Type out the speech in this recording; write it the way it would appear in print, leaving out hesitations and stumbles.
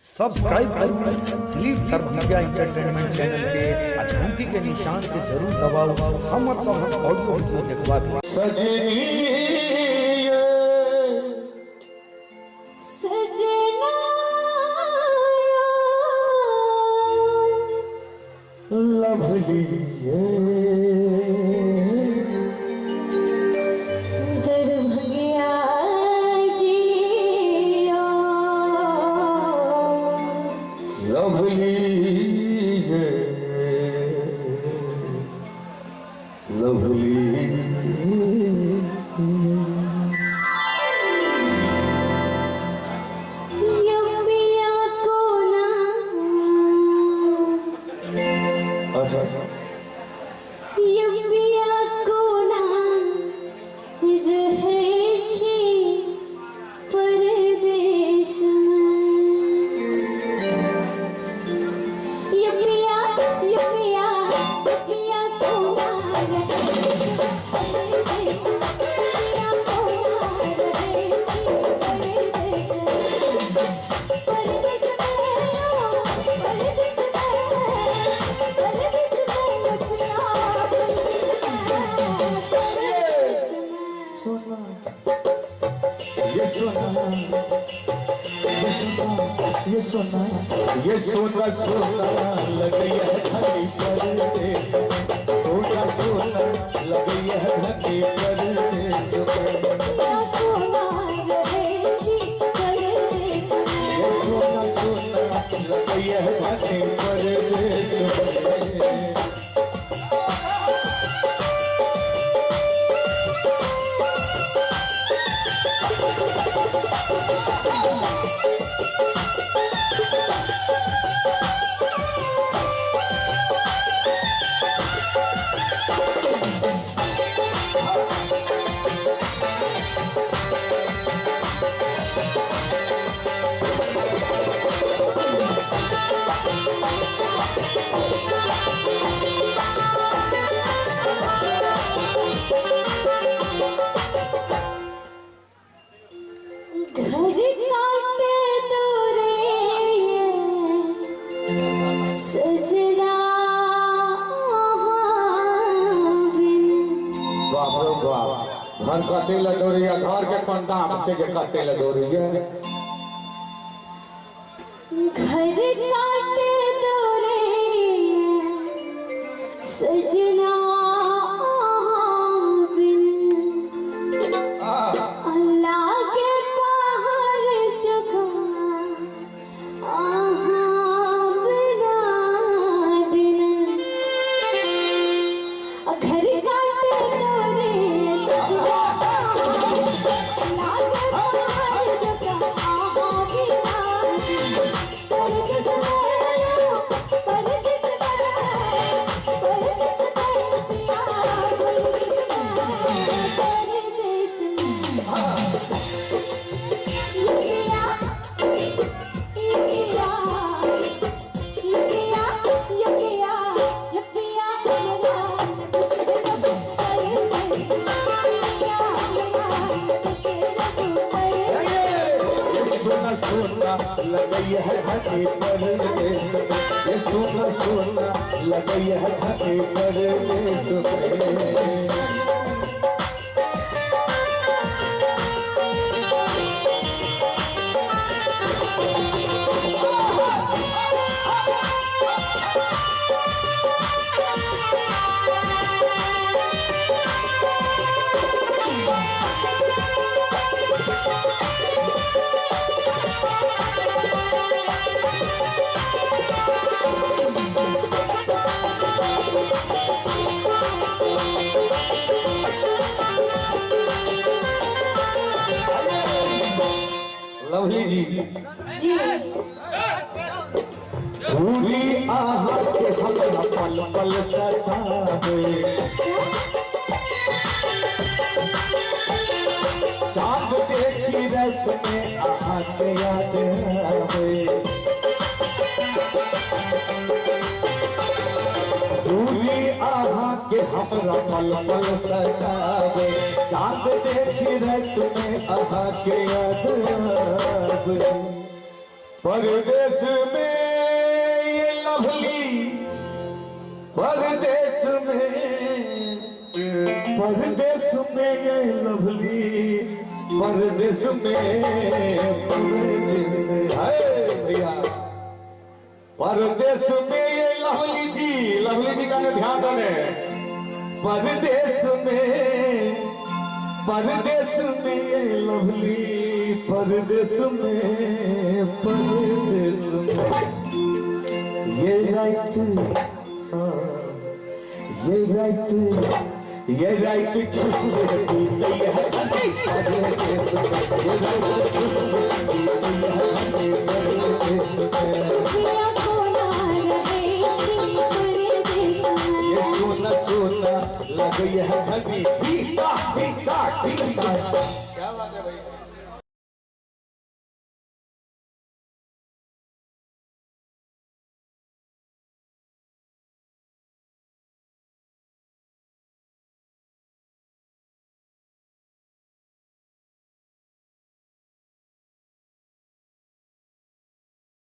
Subscribe करो दिलीप सर्वज्ञा entertainment channel के घंटी के निशान के जरूर दबाओ। हम सब ऑडियो वीडियो देखवा दो। ये सोना सोना लग है घड़ी परदेस में, सोना सोना लग है घड़ी परदेस में। ये सोना सोना लग है घड़ी परदेस में। घर कटे लडोरिया घर के पंडा से जे कटे लडोरिया घर काटे दोरे सजना बिन अल्लाह के पहाड़ जगा बिना दिन घर काटे दोरे लगई है घड़ी परदेस में, ये सोना सोना लगई है घड़ी परदेस में। लवली जी पूरी आहा के हमरा पल पल सतावे, चाँद देखी रात में आहा के याद आवे। पूरी आहा के हमरा पल पल सतावे, चाँद देखी रात में आहा के याद आवे। परदेश में ये लवली, परदेश में ये लवली, परदेश में है भैया, परदेश में ये लवली जी का ध्यान दें। परदेश में ये लवली, परदेश में ये रात, ये रात छुट्टी नहीं है परदेश में, ये रात जिया को ना रहे परदेश में। ये सोना सोना लग है धनी, पीता पीता पीता